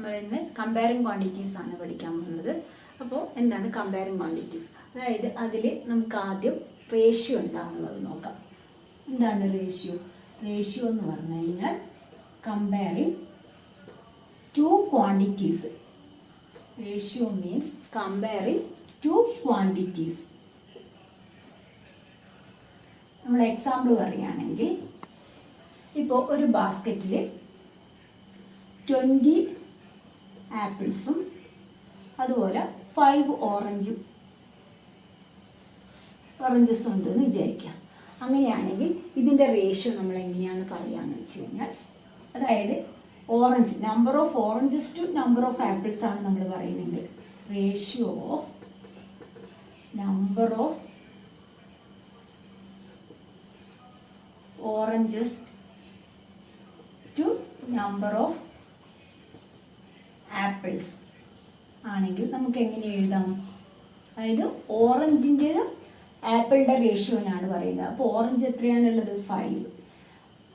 നമ്മൾ ഇന്ന് comparing quantities ആണ് പഠിക്കാൻ പോകുന്നത്. അപ്പോൾ എന്താണ് കമ്പയറിംഗ് ക്വാണ്ടിറ്റീസ്? അതായത് അതിൽ നമുക്ക് ആദ്യം റേഷ്യോ എന്താണെന്നുള്ളത് നോക്കാം. എന്താണ് റേഷ്യോ? റേഷ്യോ എന്ന് പറഞ്ഞു കഴിഞ്ഞാൽ comparing two quantities. Ratio means comparing two quantities. നമ്മൾ എക്സാമ്പിൾ പറയുകയാണെങ്കിൽ, ഇപ്പോൾ ഒരു ബാസ്ക്കറ്റിൽ 20 ആപ്പിൾസും അതുപോലെ 5 ഓറഞ്ചസും ഉണ്ടെന്ന് വിചാരിക്കാം. അങ്ങനെയാണെങ്കിൽ ഇതിൻ്റെ റേഷ്യോ നമ്മൾ എങ്ങനെയാണ് പറയുകയെന്ന് വെച്ച് കഴിഞ്ഞാൽ, അതായത് orange number of oranges to number of apples ആണ് നമ്മൾ പറയുന്നത്. Ratio of number of oranges to number of apples ആണെങ്കിൽ നമുക്ക് എങ്ങനെ എഴുതാം? അതായത് ഓറഞ്ചിൻ്റെത് ആപ്പിളിൻ്റെ റേഷ്യോനാണ് പറയുന്നത്. അപ്പോൾ ഓറഞ്ച് എത്രയാണുള്ളത്? 5.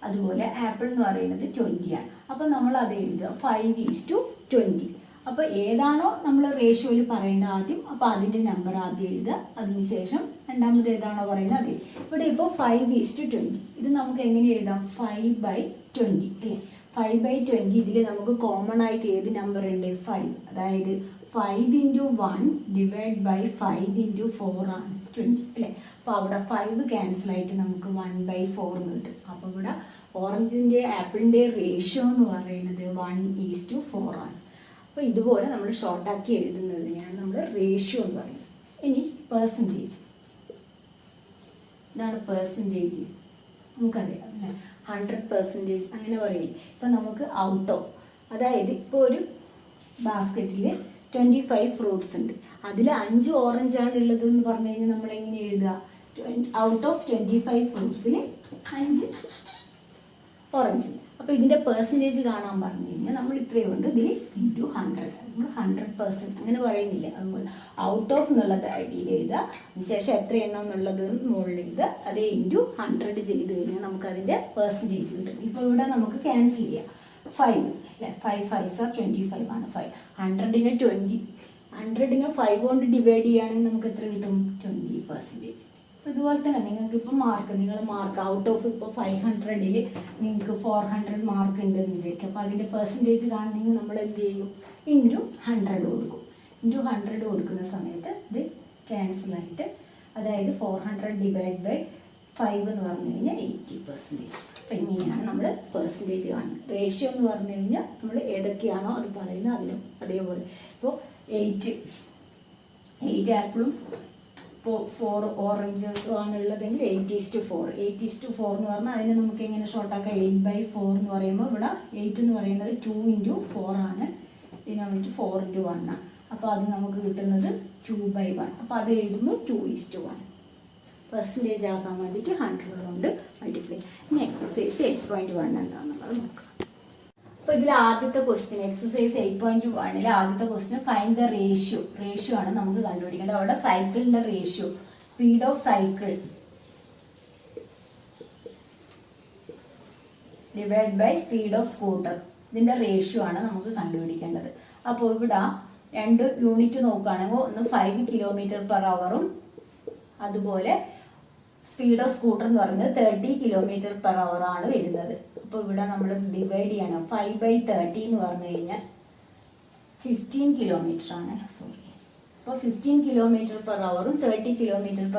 അതുപോലെ ആപ്പിൾ എന്ന് പറയുന്നത് 20 ആണ്. അപ്പോൾ നമ്മൾ അത് എഴുതുക 5:20. അപ്പോൾ ഏതാണോ നമ്മൾ റേഷ്യോയിൽ പറയേണ്ടത് ആദ്യം, അപ്പോൾ അതിൻ്റെ നമ്പർ ആദ്യം എഴുതുക. അതിനുശേഷം രണ്ടാമത് ഏതാണോ പറയുന്നത് അത്. ഇവിടെ ഇപ്പോൾ 5:20. ഇത് നമുക്ക് എങ്ങനെ എഴുതാം? 5/20 അല്ലേ? 5/20 ഇതിൽ നമുക്ക് കോമൺ ആയിട്ട് ഏത് നമ്പർ ഉണ്ട്? 5. അതായത് 5 × 1 ഡിവൈഡ് ബൈ 5 × 4 ആണ് 20 അല്ലേ? അപ്പോൾ അവിടെ 5 ക്യാൻസൽ ആയിട്ട് നമുക്ക് 1/4 കിട്ടും. അപ്പോൾ ഇവിടെ ഓറഞ്ചിൻ്റെ ആപ്പിളിൻ്റെ റേഷ്യോ എന്ന് പറയുന്നത് 1:4 ആണ്. അപ്പോൾ ഇതുപോലെ നമ്മൾ ഷോർട്ടാക്കി എഴുതുന്നതിനെയാണ് നമ്മൾ റേഷ്യോ എന്ന് പറയുന്നത്. ഇനി പെർസെൻറ്റേജ്. ഇതാണ് പെർസെൻറ്റേജ്. നമുക്കറിയാം അല്ലേ? 100% അങ്ങനെ പറയും. ഇപ്പം നമുക്ക് ഔട്ട് ഓഫ്, അതായത് ഇപ്പോൾ ഒരു ബാസ്ക്കറ്റിൽ 25 ഫ്രൂട്ട്സ് ഉണ്ട്, അതിൽ 5 ഓറഞ്ചാണ് ഉള്ളത് എന്ന് പറഞ്ഞു കഴിഞ്ഞാൽ നമ്മൾ എങ്ങനെ എഴുതുക? Out of 25 ഫ്രൂട്ട്സിൽ 5 orange. അപ്പോൾ ഇതിൻ്റെ പെർസെൻറ്റേജ് കാണാൻ പറഞ്ഞു കഴിഞ്ഞാൽ നമ്മൾ ഇത്രയും ഉണ്ട്, ഇതിൽ × 100. നമ്മൾ 100% അങ്ങനെ പറയുന്നില്ല. അതുപോലെ ഔട്ട് ഓഫ് എന്നുള്ളത് അടിയിൽ എഴുതുക, അതിനുശേഷം എത്ര എണ്ണം എന്നുള്ളത് മുകളിൽ എഴുതുക, അതേ × 100 ചെയ്ത് കഴിഞ്ഞാൽ നമുക്കതിൻ്റെ പെർസെൻറ്റേജ് കിട്ടും. ഇപ്പോൾ ഇവിടെ നമുക്ക് ക്യാൻസൽ ചെയ്യാം. 5 അല്ലേ? 5 5s are 25 ആണ്. 5 100നെ 5 കൊണ്ട് ഡിവൈഡ് ചെയ്യുകയാണെങ്കിൽ നമുക്ക് എത്ര കിട്ടും? 20%. അപ്പോൾ ഇതുപോലെ തന്നെ നിങ്ങൾക്ക് ഇപ്പോൾ നിങ്ങൾ മാർക്ക് ഔട്ട് ഓഫ് ഇപ്പോൾ 500ൽ നിങ്ങൾക്ക് 400 മാർക്ക് ഉണ്ടെന്ന് വിചാരിക്കും. അപ്പോൾ അതിൻ്റെ പെർസെൻറ്റേജ് കാണണമെങ്കിൽ നമ്മൾ എന്ത് ചെയ്യും? × 100 കൊടുക്കും. × 100 കൊടുക്കുന്ന സമയത്ത് ഇത് ക്യാൻസലായിട്ട്, അതായത് 400 ഡിവൈഡ് ബൈ 5 എന്ന് പറഞ്ഞു കഴിഞ്ഞാൽ 80%. അപ്പോൾ ഇങ്ങനെയാണ് നമ്മൾ പെർസെൻറ്റേജ് കാണുന്നത്. റേഷ്യോ എന്ന് പറഞ്ഞു കഴിഞ്ഞാൽ നമ്മൾ ഏതൊക്കെയാണോ അത് പറയുന്നത് അതിനും അതേപോലെ. ഇപ്പോൾ 8 ആപ്പിളും 4 ഓറഞ്ചസും ആണുള്ളതെങ്കിൽ 8:4. 8:4 എന്ന് പറഞ്ഞാൽ അതിനെ നമുക്ക് എങ്ങനെ ഷോർട്ടാക്കാം? 8/4 എന്ന് പറയുമ്പോൾ ഇവിടെ 8 എന്ന് പറയുന്നത് 2 × 4 ആണ്, ഡിനോമിനേറ്റർ 4 × 1 ആണ്. അപ്പോൾ അത് നമുക്ക് കിട്ടുന്നത് 2/1. അപ്പോൾ അത് എഴുതുമ്പോൾ 2:1 പെർസെൻറ്റേജ് ആക്കാൻ വേണ്ടിയിട്ട് 100 കൊണ്ട് മൾട്ടിപ്ലൈ. ഇനി എക്സസൈസ് 8.1 എന്താണെന്നുള്ളത് നോക്കാം. അപ്പോൾ ഇതിൽ ആദ്യത്തെ ക്വസ്റ്റ്യൻ, എക്സസൈസ് 8.1ൽ ആദ്യത്തെ question find the ratio. Ratio ആണ് നമുക്ക് കണ്ടുപിടിക്കേണ്ടത്. അവിടെ സൈക്കിളിൻ്റെ ratio, speed of cycle divide by speed of scooter, ഇതിൻ്റെ റേഷ്യോ ആണ് നമുക്ക് കണ്ടുപിടിക്കേണ്ടത്. അപ്പോൾ ഇവിടെ 2 യൂണിറ്റ് നോക്കുകയാണെങ്കിൽ ഒന്ന് 5 km/h അതുപോലെ സ്പീഡ് ഓഫ് സ്കൂട്ടർ എന്ന് പറയുന്നത് 30 km/h ആണ് വരുന്നത്. അപ്പോൾ ഇവിടെ നമ്മൾ ഡിവൈഡ് ചെയ്യണം. 5/30 എന്ന് പറഞ്ഞു കഴിഞ്ഞാൽ 15 കിലോമീറ്റർ ആണ്. അപ്പോൾ 15 km/h 30 km/h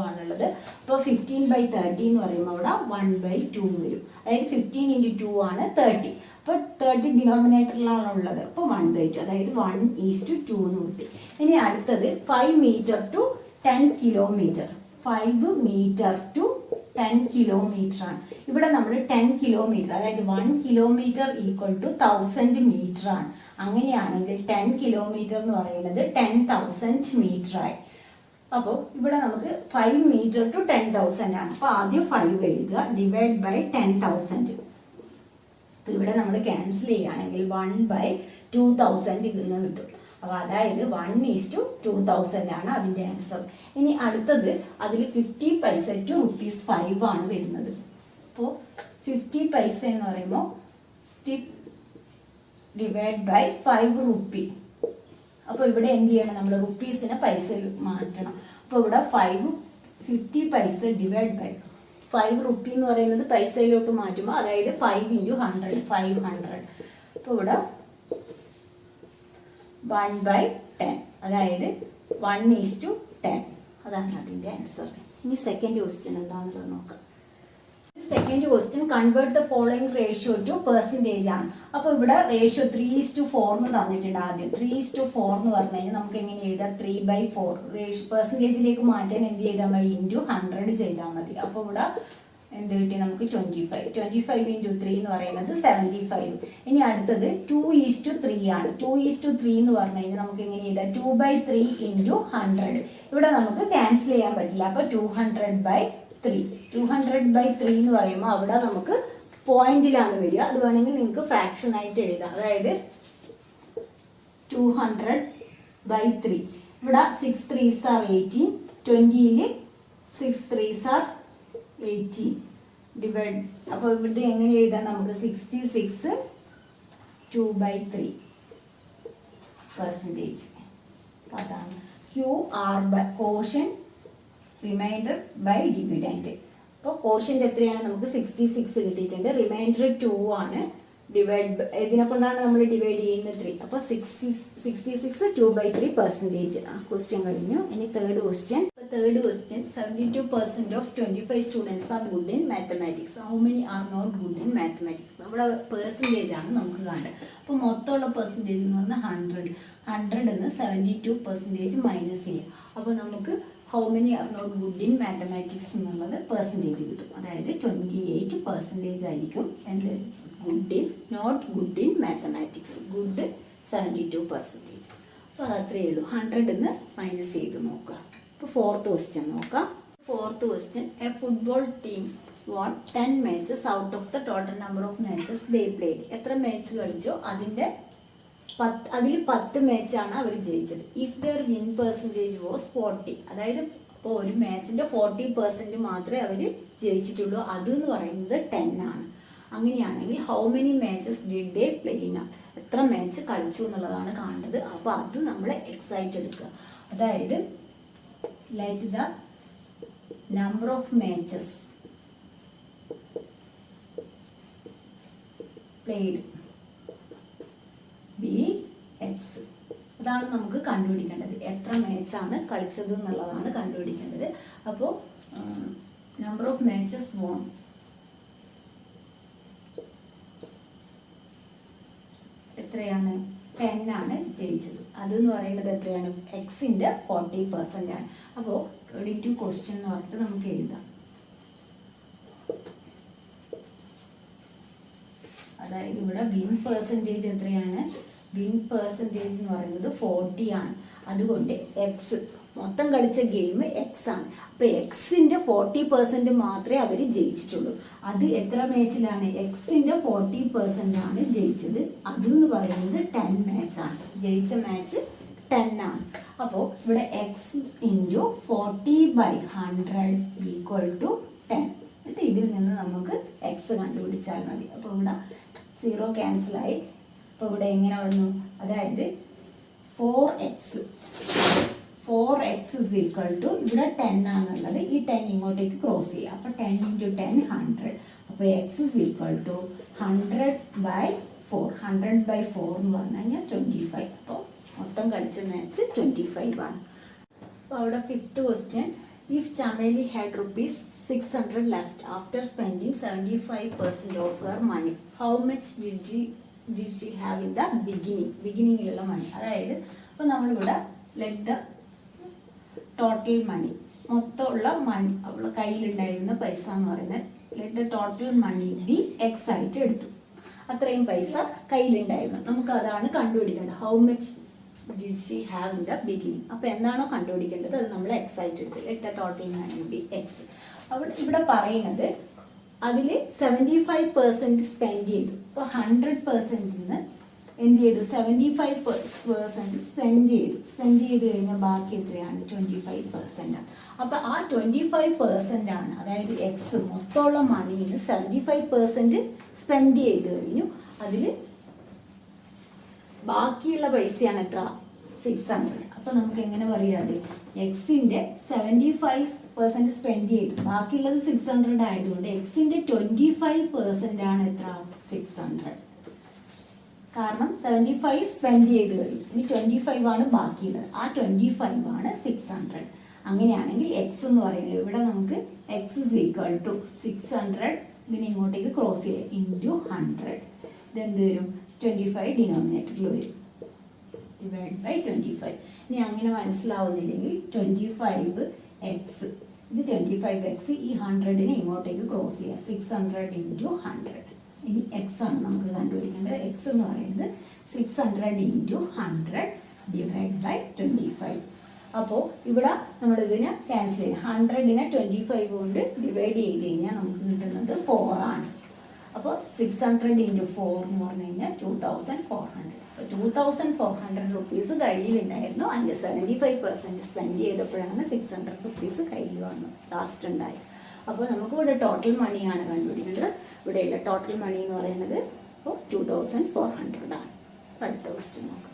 ആണുള്ളത്. അപ്പോൾ 15/30 എന്ന് പറയുമ്പോൾ അവിടെ 1/2 വരും. അതായത് 15 × 2 ആണ് 30. അപ്പോൾ 30 ഡിനോമിനേറ്ററിലാണ് ഉള്ളത്. അപ്പോൾ 1/2, അതായത് 1:2 എന്ന് കിട്ടി. ഇനി അടുത്തത് 5 metre to 10 kilometre. 5 metre to 10 kilometre ആണ്. ഇവിടെ നമ്മൾ 10 കിലോമീറ്റർ, അതായത് 1 കിലോമീറ്റർ ഈക്വൽ ടു 1000 മീറ്റർ ആണ്. അങ്ങനെയാണെങ്കിൽ 10 കിലോമീറ്റർ എന്ന് പറയുന്നത് 10,000 മീറ്റർ ആയി. അപ്പോൾ ഇവിടെ നമുക്ക് 5 മീറ്റർ ടു 10,000 ആണ്. അപ്പോൾ ആദ്യം 5 എഴുതുക, ഡിവൈഡ് ബൈ 10,000. അപ്പോൾ ഇവിടെ നമ്മൾ ക്യാൻസൽ ചെയ്യുകയാണെങ്കിൽ 1/2000 ഇന്ന് കിട്ടും. അപ്പോൾ അതായത് 1:2000 ആണ് അതിൻ്റെ ആൻസർ. ഇനി അടുത്തത് അതിൽ 50 പൈസ ടു ₹5 ആണ് വരുന്നത്. അപ്പോൾ 50 പൈസ എന്ന് പറയുമ്പോൾ 50 ഡിവൈഡ് ബൈ 5 റുപ്പി. അപ്പോൾ ഇവിടെ എന്ത് ചെയ്യണം, നമ്മൾ റുപ്പീസിനെ പൈസയിൽ മാറ്റണം. അപ്പോൾ ഇവിടെ 50 പൈസ ഡിവൈഡ് ബൈ 5 റുപ്പി എന്ന് പറയുന്നത് പൈസയിലോട്ട് മാറ്റുമ്പോൾ, അതായത് 5 × 100 500. അപ്പോൾ ഇവിടെ 1/10, അതായത് 1:10. അതാണ് അതിൻ്റെ ആൻസർ. ഇനി സെക്കൻഡ് ക്വസ്റ്റ്യൻ എന്താണെന്നുള്ളത് നോക്കാം. Second question convert the following ratio two percentage ആണ്. അപ്പോൾ ഇവിടെ റേഷ്യോ 3:4 എന്ന് തന്നിട്ടുണ്ട്. ആദ്യം 3:4 എന്ന് പറഞ്ഞു കഴിഞ്ഞാൽ നമുക്ക് എങ്ങനെ എഴുതാം, 3/4 റേഷ്യോ പെർസെൻറ്റേജിലേക്ക് മാറ്റാൻ എന്ത് ചെയ്താൽ മതി, × 100 ചെയ്താൽ മതി. അപ്പോൾ ഇവിടെ എന്ത് കിട്ടി നമുക്ക് 25 × 3 എന്ന് പറയുന്നത് 75. ഇനി അടുത്തത് 2:3 ആണ്. 2:3 എന്ന് പറഞ്ഞു കഴിഞ്ഞാൽ നമുക്ക് എങ്ങനെ എഴുതാം, 2/3 × 100. ഇവിടെ നമുക്ക് ക്യാൻസൽ ചെയ്യാൻ പറ്റില്ല. അപ്പോൾ 200/3 എന്ന് പറയുമ്പോൾ അവിടെ നമുക്ക് പോയിന്റിലാണ് വരിക. അത് വേണമെങ്കിൽ നിങ്ങൾക്ക് ഫ്രാക്ഷൻ ആയിട്ട് എഴുതാം. അതായത് 200/3. ഇവിടെ 6 3s are 18. 20യിൽ 6 3s are 18 divide. അപ്പോൾ ഇവിടുത്തെ എങ്ങനെ എഴുതാം, നമുക്ക് 66 2/3 പെർസെൻറ്റേജ്. അതാണ് QR by quotient remainder by dividend. അപ്പോൾ കോഷ്യൻ്റ് എത്രയാണ്, നമുക്ക് 66 കിട്ടിയിട്ടുണ്ട്. റിമൈൻഡർ 2 ആണ്. ഡിവൈഡ് ഇതിനെ കൊണ്ടാണ് നമ്മൾ ഡിവൈഡ് ചെയ്യുന്നത് 3. അപ്പോൾ 66 2/3 പെർസെൻറ്റേജ്. ക്വസ്റ്റ്യൻ കഴിഞ്ഞു. ഇനി third question. 72% of 25 students are good in mathematics. How many are not good in mathematics? അവിടെ പെർസെൻറ്റേജ് ആണ് നമുക്ക് കാണേണ്ടത്. അപ്പോൾ മൊത്തമുള്ള പെർസെൻറ്റേജ് എന്ന് പറഞ്ഞാൽ 100 72% മൈനസ് ചെയ്യുക. അപ്പോൾ നമുക്ക് how many are not good in mathematics എന്നുള്ളത് പെർസെൻറ്റേജ് കിട്ടും. അതായത് 28% ആയിരിക്കും എന്ത് good in, not good in mathematics. Good 72%. അപ്പോൾ അത് അത്രയേ ഉള്ളൂ. 100 മൈനസ് ചെയ്ത് നോക്കുക. ഇപ്പോൾ ഫോർത്ത് ക്വസ്റ്റ്യൻ നോക്കാം. Fourth question, A football team won 10 matches out of the total number of matches they played. എത്ര മാച്ച് കളിച്ചോ അതിൽ 10 മാച്ചാണ് അവർ ജയിച്ചത്. If there win percentage was 40, അതായത് ഇപ്പോൾ ഒരു മാച്ചിൻ്റെ 40% മാത്രമേ അവർ ജയിച്ചിട്ടുള്ളൂ. അത് എന്ന് പറയുന്നത് 10 ആണ്. അങ്ങനെയാണെങ്കിൽ how many matches did they play in, എത്ര മാച്ച് കളിച്ചു എന്നുള്ളതാണ് കാണേണ്ടത്. അപ്പോൾ അത് നമ്മൾ എക്സായിട്ട് എടുക്കുക. അതായത് like the number of matches played BX. അതാണ് നമുക്ക് കണ്ടുപിടിക്കേണ്ടത്. എത്ര മാച്ചാണ് കളിച്ചത് എന്നുള്ളതാണ് കണ്ടുപിടിക്കേണ്ടത്. അപ്പോൾ നമ്പർ ഓഫ് മാച്ചസ് വോൺ എത്രയാണ്, 10 ആണ് ജയിച്ചത്. അതെന്ന് പറയുന്നത് എത്രയാണ്, എക്സിൻ്റെ 40% ആണ്. അപ്പോൾ അക്കോർഡിംഗ് ടു ക്വസ്റ്റ്യൻ എന്ന് പറഞ്ഞിട്ട് നമുക്ക് എഴുതാം. അതായത് ഇവിടെ വിൻ പെർസെൻറ്റേജ് എത്രയാണ്, വിൻ പെർസെൻറ്റേജ് എന്ന് പറയുന്നത് 40 ആണ്. അതുകൊണ്ട് എക്സ് മൊത്തം കളിച്ച ഗെയിം എക്സ് ആണ്. അപ്പോൾ എക്സിൻ്റെ 40% മാത്രമേ അവർ ജയിച്ചിട്ടുള്ളൂ. അത് എത്ര മാച്ചിലാണ്, എക്സിൻ്റെ 40% ആണ് ജയിച്ചത്. അതെന്ന് പറയുന്നത് 10 മാച്ചാണ്. ജയിച്ച മാച്ച് 10 ആണ്. അപ്പോൾ ഇവിടെ എക്സ് × 40/100 = 10. എന്നിട്ട് ഇതിൽ നിന്ന് നമുക്ക് എക്സ് കണ്ടുപിടിച്ചാൽ മതി. അപ്പോൾ ഇവിടെ 0 ക്യാൻസലായി. അപ്പോൾ ഇവിടെ എങ്ങനെ വന്നു, അതായത് 4x = ഇവിടെ 10 ആണുള്ളത്. ഈ 10 ഇങ്ങോട്ടേക്ക് ക്രോസ് ചെയ്യുക. അപ്പോൾ 10 × 10 100. അപ്പോൾ x = 100/4. 100/4 എന്ന് പറഞ്ഞു കഴിഞ്ഞാൽ 25. അപ്പോൾ മൊത്തം കളിച്ച മാച്ച് 25 ആണ്. അപ്പോൾ അവിടെ fifth question, if Chameli had ₹600 left after spending 75% of her money, how much did she have in the beginning money? അതായത് അപ്പോൾ നമ്മളിവിടെ let the total money, മൊത്തമുള്ള മണി അവളുടെ കയ്യിലുണ്ടായിരുന്ന പൈസ എന്ന് പറയുന്നത് let the total money be x ആയിട്ട് എടുത്തു. അത്രയും പൈസ കയ്യിലുണ്ടായിരുന്നു. നമുക്ക് അതാണ് കണ്ടുപിടിക്കേണ്ടത്. how much did she have in the beginning? അപ്പോൾ എന്താണോ കണ്ടുപിടിക്കേണ്ടത് അത് നമ്മൾ എക്സ് ആയിട്ട് എടുത്ത് let the total money be x. അവിടെ ഇവിടെ പറയുന്നത് അതിൽ 75% സ്പെൻഡ് ചെയ്തു. അപ്പോൾ 100%ന്ന് എന്ത് ചെയ്തു, 75% സ്പെൻഡ് ചെയ്ത് കഴിഞ്ഞാൽ ബാക്കി എത്രയാണ്, 25% ആണ്. അപ്പോൾ ആ 25% ആണ്, അതായത് എക്സ് മൊത്തമുള്ള മണിയിൽ 75% സ്പെൻഡ് ചെയ്ത് കഴിഞ്ഞു. അതിൽ ബാക്കിയുള്ള പൈസയാണ് എത്ര? 600. അപ്പോൾ നമുക്ക് എങ്ങനെ പറയാതെ എക്സിൻ്റെ 75% സ്പെൻഡ് ചെയ്തു, ബാക്കിയുള്ളത് 600 ആയതുകൊണ്ട് എക്സിൻ്റെ 25% ആണ് എത്ര? 600. കാരണം 75 സ്പെൻഡ് ചെയ്ത് കഴിഞ്ഞു, ഇനി 25 ആണ് ബാക്കിയുള്ളത്, ആ 25 ആണ് 600. അങ്ങനെയാണെങ്കിൽ എക്സ് എന്ന് പറയുന്നത് ഇവിടെ നമുക്ക് എക്സ് ഇസ് ഈക്വൽ ടു 600, ഇതിനെ ഇങ്ങോട്ടേക്ക് ക്രോസ് ചെയ്യുക, ഇൻറ്റു 100. ഇതെന്ത് വരും? 25 ഡിനോമിനേറ്ററിൽ വരും, ഡിവൈഡ് ബൈ 25. ഇനി അങ്ങനെ മനസ്സിലാവുന്നില്ലെങ്കിൽ 25 എക്സ്, ഇത് 25 എക്സ്, ഈ 100നെ ഇങ്ങോട്ടേക്ക് ക്രോസ് ചെയ്യുക, 600 ഇൻറ്റു 100. ഇനി എക്സ് ആണ് നമുക്ക് കണ്ടുപിടിക്കേണ്ടത്. എക്സ് എന്ന് പറയുന്നത് 600 ഇൻറ്റു 100 ഡിവൈഡ് ബൈ 25. അപ്പോൾ ഇവിടെ നമ്മളിതിനെ ക്യാൻസൽ ചെയ്യും, 100നെ 25 കൊണ്ട് ഡിവൈഡ് ചെയ്ത് കഴിഞ്ഞാൽ നമുക്ക് കിട്ടുന്നത് 4 ആണ്. അപ്പോൾ 600 ഇൻറ്റു 4 എന്ന് പറഞ്ഞു കഴിഞ്ഞാൽ 2400. അപ്പോൾ 2400 റുപ്പീസ് കയ്യിലുണ്ടായിരുന്നു. അതിൻ്റെ 75% സ്പെൻഡ് ചെയ്തപ്പോഴാണ് 600 റുപ്പീസ് കയ്യിൽ വന്നു ലാസ്റ്റ് ഉണ്ടായി. അപ്പോൾ നമുക്ക് ഇവിടെ ടോട്ടൽ മണിയാണ് കണ്ടുപിടിക്കേണ്ടത്. ഇവിടെയുള്ള ടോട്ടൽ മണി എന്ന് പറയുന്നത് അപ്പോൾ 2400 ആണ്. അടുത്ത ക്വസ്റ്റ്യൻ നോക്കാം.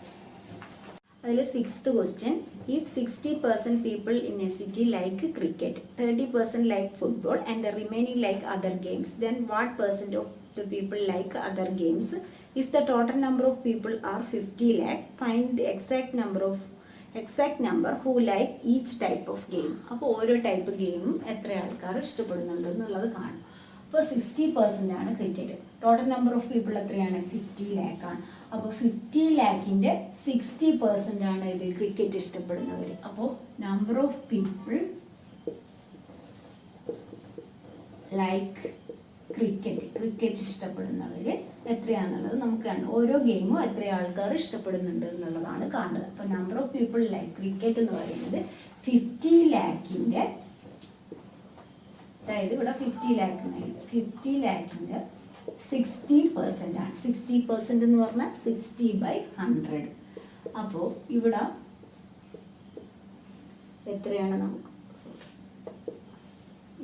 അതിൽ 6th question, if 60% people in A city like cricket, 30% like football and the remaining like other games, then what percent of the people like other games? If the total number of people are 50 lakh, find the exact number who like each type of game. അപ്പോൾ ഓരോ type ഗെയിമും എത്ര ആൾക്കാർ ഇഷ്ടപ്പെടുന്നുണ്ട് എന്നുള്ളത് കാണും. അപ്പോൾ 60% ആണ് cricket. Total number of people എത്രയാണ്? 50 lakh ആണ്. അപ്പോൾ 50 lakhൻ്റെ 60% ആണ് ഇത് ക്രിക്കറ്റ് ഇഷ്ടപ്പെടുന്നവർ. അപ്പോൾ number of people like cricket ഇഷ്ടപ്പെടുന്നവർ എത്രയാണെന്നുള്ളത് നമുക്ക് കാണാം. ഓരോ ഗെയിമും എത്ര ആൾക്കാർ ഇഷ്ടപ്പെടുന്നുണ്ട് എന്നുള്ളതാണ് കാണുന്നത്. അപ്പോൾ number of people like cricket എന്ന് പറയുന്നത് 50 lakhൻ്റെ, അതായത് ഇവിടെ 50 lakh 50 lakhൻ്റെ 60% ആണ്. 60% എന്ന് പറഞ്ഞാൽ 60/100. അപ്പോൾ ഇവിടെ എത്രയാണ്? നമുക്ക്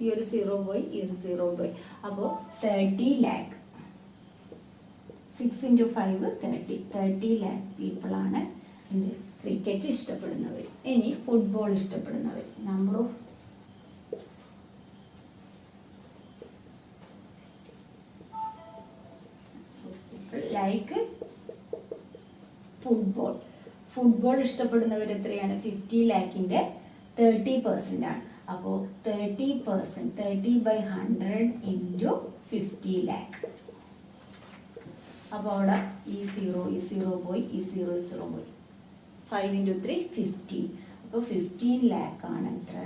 ഈ ഒരു 0 പോയി, ഈ ഒരു 0 പോയി. അപ്പോൾ 30 lakh, 6 × 5 30 lakh പീപ്പിളാണ് ഇത് ക്രിക്കറ്റ് ഇഷ്ടപ്പെടുന്നവർ. ഇനി ഫുട്ബോൾ ഇഷ്ടപ്പെടുന്നവർ, നമ്പർ ഓഫ് ലൈക്ക് ഫുട്ബോൾ ഇഷ്ടപ്പെടുന്നവർ എത്രയാണ്? 50 lakhൻ്റെ 30% ആണ്. അപ്പോൾ 30%, 30/100 ഇൻറ്റു 50 lakh. അപ്പോൾ അവിടെ ഈ 0 പോയി, ഈ 0 പോയി, 5 × 3 15. അപ്പോൾ 15 lakh ആണ് എത്ര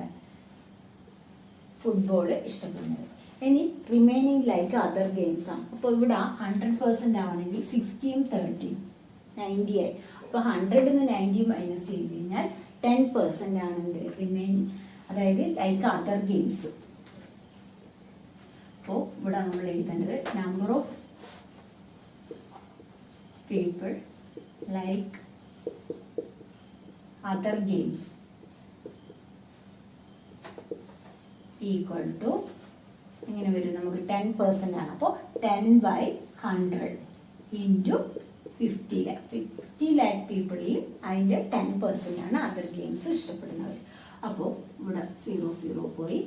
ഫുട്ബോൾ ഇഷ്ടപ്പെടുന്നത്. ഇനി റിമൈനിങ് ലൈക്ക് അതർ ഗെയിംസ് ആണ്. അപ്പോൾ ഇവിടെ 100% ആവണമെങ്കിൽ 60 ഉം 30 90 ആയി. അപ്പോൾ 100ന്ന് 90 മൈനസ് ചെയ്ത് കഴിഞ്ഞാൽ 10% ആണ് എന്ത് റിമൈനിങ്, അതായത് ലൈക്ക് അതർ ഗെയിംസ്. അപ്പോൾ ഇവിടെ നമ്മൾ എഴുതേണ്ടത് number of people like other games equal to എങ്ങനെ വരും? നമുക്ക് 10% ആണ്. അപ്പോൾ 10/100 ഇൻറ്റു 50 lakh. 50 lakh പീപ്പിളിൽ അതിൻ്റെ 10% ആണ് അതർ ഗെയിംസ് ഇഷ്ടപ്പെടുന്നവർ. അപ്പോൾ ഇവിടെ 0 പോയി,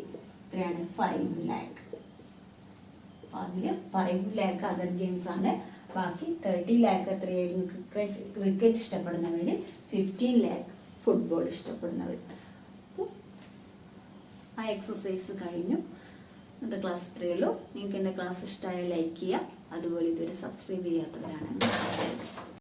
എത്രയാണ്? 5 lakh. അപ്പോൾ അതിൽ 5 lakh അതർ ഗെയിംസ് ആണ്. ബാക്കി 30 lakh എത്രയായിരുന്നു ക്രിക്കറ്റ് ഇഷ്ടപ്പെടുന്നവർ, 15 lakh ഫുട്ബോൾ ഇഷ്ടപ്പെടുന്നവർ. അപ്പോൾ ആ എക്സസൈസ് കഴിഞ്ഞു. ഇന്നത്തെ ക്ലാസ് ഇത്രയേ ഉള്ളൂ. നിങ്ങൾക്ക് എൻ്റെ ക്ലാസ് ഇഷ്ടമായ ലൈക്ക് ചെയ്യുക. അതുപോലെ ഇതുവരെ സബ്സ്ക്രൈബ് ചെയ്യാത്തവരാണെങ്കിൽ